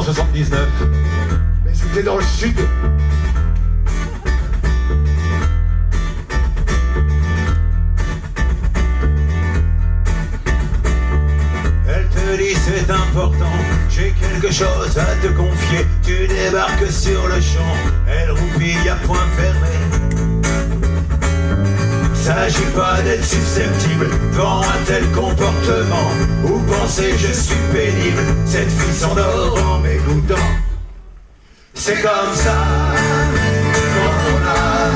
1979. Mais c'était dans le sud. Elle te dit c'est important, j'ai quelque chose à te confier. Tu débarques sur le champ, elle roupille à point fermé. S'agit pas d'être susceptible devant un tel comportement, ou penser je suis pénible, cette fille s'endort en m'écoutant. C'est comme ça quand on a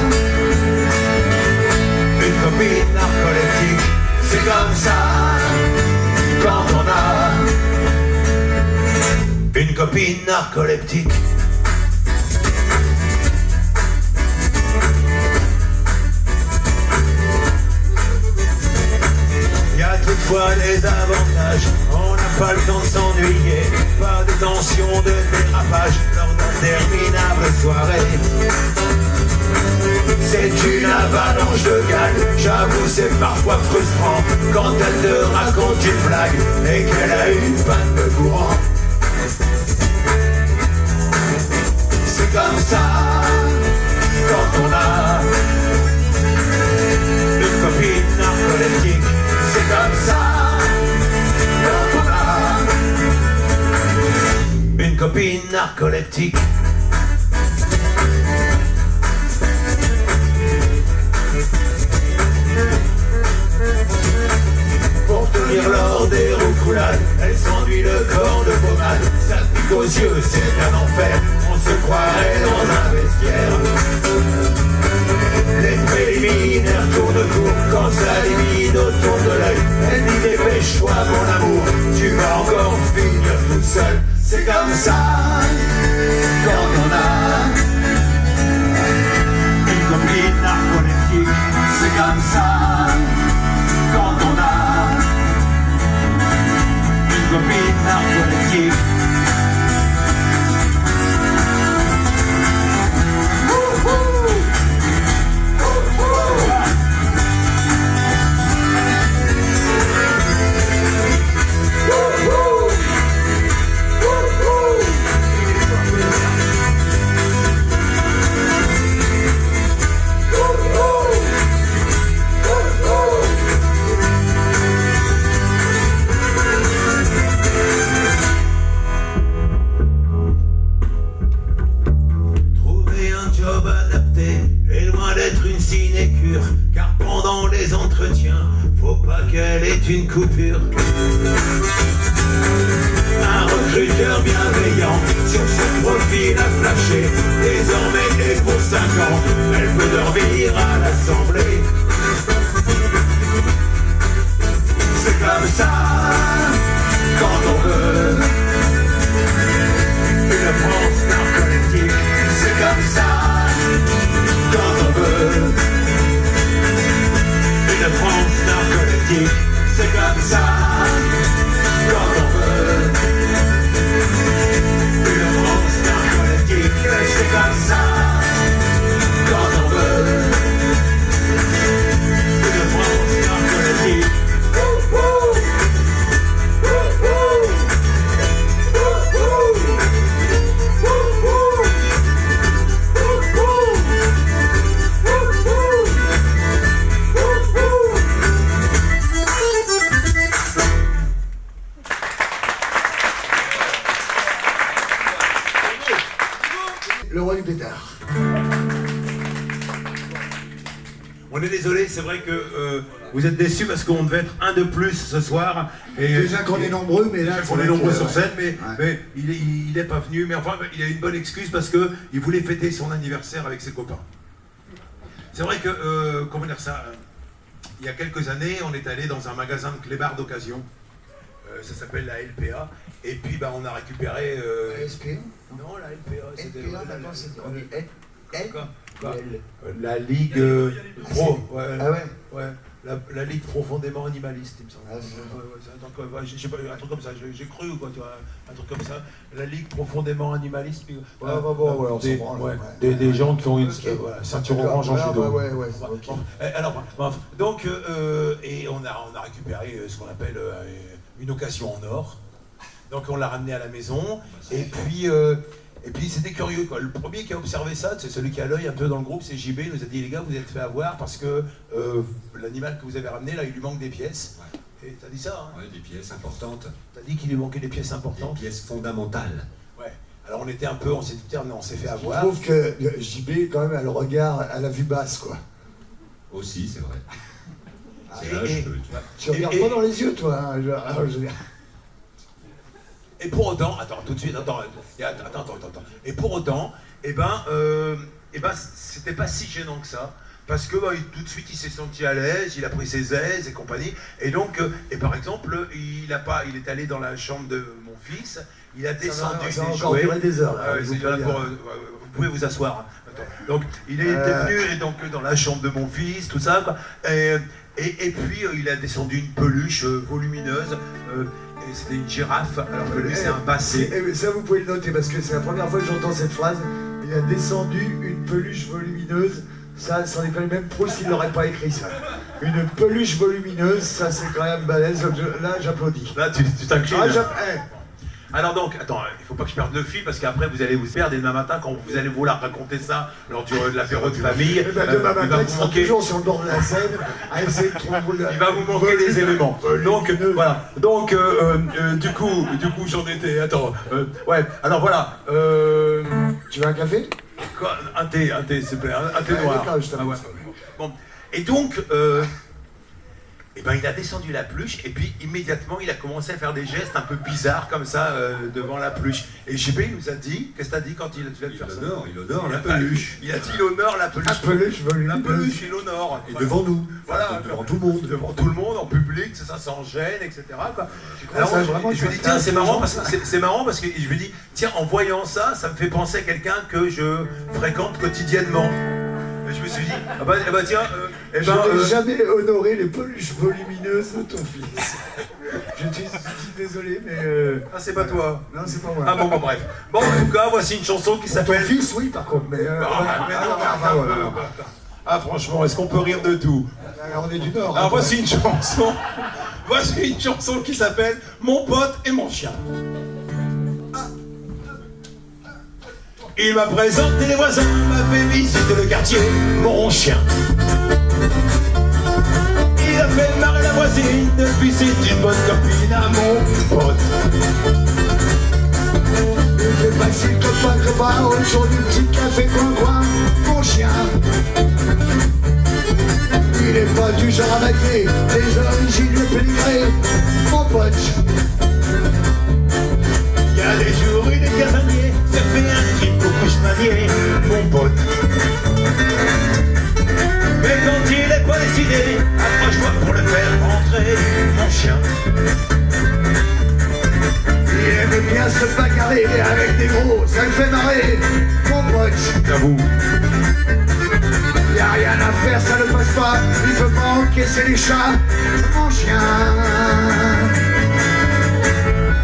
une copine narcoleptique. C'est comme ça quand on a une copine narcoleptique. Y a toutefois des avantages, on n'a pas le temps de s'ennuyer, pas de tension, de dérapage lors d'interminables soirées. C'est une avalanche de gags, j'avoue c'est parfois frustrant quand elle te raconte une blague et qu'elle a une panne de courant. C'est comme ça quand on a une copine narcoleptique. C'est comme ça quand on a une copine narcoleptique. Pour tenir lors des roucoulades, elle s'enduit le corps de pommade. Ça pique aux yeux, c'est un enfer, on se croirait dans un vestiaire. Les préliminaires tournent court quand ça limite autour de l'œil. Elle dit dépêche-toi mon amour, tu vas encore finir tout seul. C'est comme ça quand on a une copine narcoleptique. C'est comme ça quand on a une copine narcoleptique. Car pendant les entretiens, faut pas qu'elle ait une coupure. Un recruteur bienveillant sur son profil a flashé. Désormais et pour 5 ans, elle peut dormir à l'Assemblée. C'est comme ça quand on veut une France narcoleptique. C'est comme ça quand on veut une France narcoleptique. C'est comme ça quand on veut une France narcoleptique. C'est comme ça quand on veut une France narcoleptique. Le roi du pétard. On est désolé, c'est vrai que vous êtes déçus parce qu'on devait être un de plus ce soir. Et, Déjà qu'on est nombreux, mais là... On est nombreux sur scène, mais il n'est pas venu. Mais enfin, il a une bonne excuse parce qu'il voulait fêter son anniversaire avec ses copains. C'est vrai que, comment dire ça, il y a quelques années, on est allé dans un magasin de clébards d'occasion. Ça s'appelle la LPA. Et puis on a récupéré... La SPA? Non, la LPA, c'était... LPA, maintenant, c'est... On est L? Quoi la Ligue Pro. Ouais, Ah ouais? Ouais. La Ligue profondément animaliste, il me semble. Ah, je sais pas, un truc comme ça, j'ai cru ou quoi, tu vois, un truc comme ça. La Ligue profondément animaliste. Puis, des gens qui ont une ceinture orange en judo. Alors, donc, et on a récupéré ce qu'on appelle une occasion en or. Donc on l'a ramené à la maison, et puis c'était curieux, quoi. Le premier qui a observé ça, c'est celui qui a l'œil un peu dans le groupe, c'est JB. Il nous a dit, les gars, vous êtes fait avoir parce que l'animal que vous avez ramené, là, il lui manque des pièces. Et t'as dit ça, hein? Ouais, des pièces importantes. T'as dit qu'il lui manquait des pièces importantes? Des pièces fondamentales. Ouais. Alors on s'est dit, on s'est fait Je avoir. trouve que JB, quand même, a le regard à la vue basse, quoi. Aussi, c'est vrai. C'est là, et- je peux, tu vois. Tu regardes pas dans les yeux, toi. Hein, Et pour autant, attends, tout de suite, attends. Et pour autant, c'était pas si gênant que ça. Parce que tout de suite il s'est senti à l'aise, il a pris ses aises et compagnie. Et donc, et par exemple, il est allé dans la chambre de mon fils, il a descendu Ça va des encore jouets. durer des heures, là. C'est là vous pouvez vous asseoir. Hein. Attends. Donc il était venu et donc, dans la chambre de mon fils, tout ça, quoi. Et puis il a descendu une peluche volumineuse. Et c'était une girafe, alors que lui c'est un basset. Ça, vous pouvez le noter, parce que c'est la première fois que j'entends cette phrase. Il a descendu une peluche volumineuse. Ça, c'en est pas le même Proust, il n'aurait pas écrit ça. Une peluche volumineuse, ça c'est quand même balèze. Donc là, j'applaudis. Là tu t'inclines. Ah, Alors donc, attends, il faut pas que je perde le fil parce qu'après vous allez vous perdre et demain matin quand vous allez vouloir raconter ça lors de l'apéro de famille, demain il va matin, il vous sera manquer, toujours sur le bord de la scène à essayer de trouver. il va vous manquer des éléments. Donc voilà. Donc du coup j'en étais. Attends. Ouais. Alors voilà. Tu veux un café? Quoi, un thé, s'il te plaît, un thé Ouais, noir. d'accord, je t'amène Ouais. ça. Bon. Et donc. Il a descendu la peluche et puis immédiatement il a commencé à faire des gestes un peu bizarres comme ça devant la peluche. Et JB il nous a dit, qu'est-ce que t'as dit quand tu l'as fait ça? Il honore la peluche. Il a dit il honore la peluche. La peluche volumineuse. La peluche, il honore. Et devant nous. Voilà, Enfin, devant tout le monde. Devant tout le monde, en public, c'est ça, sans gêne, etc. Quoi. Alors, Alors, vraiment, je lui dis tiens c'est marrant parce que je lui dis tiens en voyant ça, ça me fait penser à quelqu'un que je fréquente quotidiennement. Et je me suis dit tiens Je n'ai jamais honoré les peluches volumineuses de ton fils. Je suis désolé, mais. Ah, c'est pas toi. Non, c'est pas moi. Ah bon, bref. Bon, en tout cas, voici une chanson qui Ton s'appelle... fils, oui, par contre, mais. Ah, franchement, est-ce qu'on peut rire de tout? On est du Nord. Alors, voici une chanson. Voici une chanson qui s'appelle Mon pote et mon chien. Il m'a présenté les voisins, m'a fait visiter le quartier, mon chien. Il a fait marrer la voisine, depuis c'est une bonne copine à mon pote. Il fait passer le copain autour du petit café coin, mon chien. Il est pas du genre à mater les origines le pénigré, mon pote. Il y a des jours, il est casanier, ça fait un trip au couche-manier, mon pote. Mais quand il est pas décidé, approche-moi pour le faire rentrer, mon chien. Il aime bien se bagarrer avec des gros, ça le fait marrer, mon pote. J'avoue. Y'a rien à faire, ça ne passe pas, il peut pas encaisser les chats, mon chien.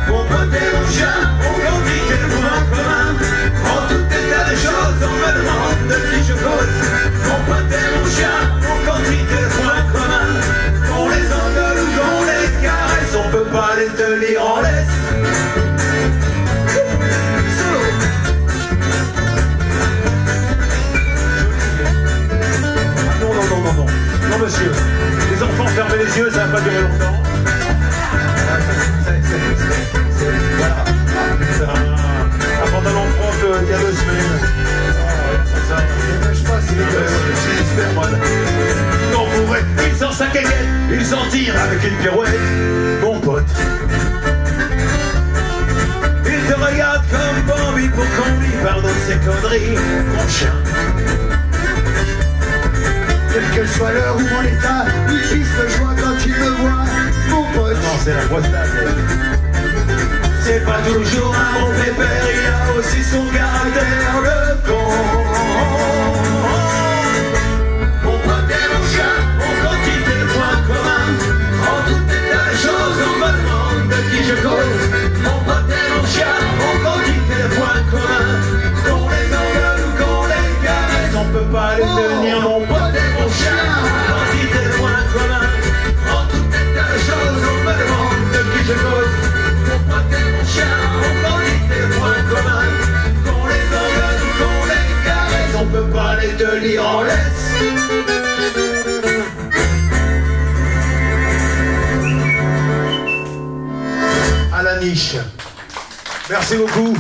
Mon pote et mon chien, on grandit quel point commun. En tout état de choses, on me demande de qui je cause. Mon pote et mon chien, on grandit quel point commun. Qu'on les engueule ou qu'on les caresse, on peut pas les tenir en laisse. Non monsieur, les enfants fermez les yeux, ça va pas durer longtemps. Voilà. Un pantalon de froc il y a 2 semaines. C'est ça. C'est Superman. Non, pour vrai, il sort sa caguette, il s'en tire avec une pirouette, mon pote. Il te regarde comme Bambi pour qu'on lui pardonne ses conneries, mon chien. Quelle que soit l'heure ou mon état, il pisse de joie quand il me voit, mon pote. Non, c'est la grosse dame. C'est pas toujours un bon pépère, il y a aussi son caractère de con. Mon pote et mon chien ont quantité de points communs. En tout état de choses, on me demande de qui je cause. Mon pote et mon chien ont quantité de points communs. Qu'on les engueule ou qu'on les caresse, on peut pas les tenir, mon pote et mon chien ont quantité de points communs. En tout état de choses, on me demande de qui je cause. Mon pote et mon chien la niche. Merci beaucoup.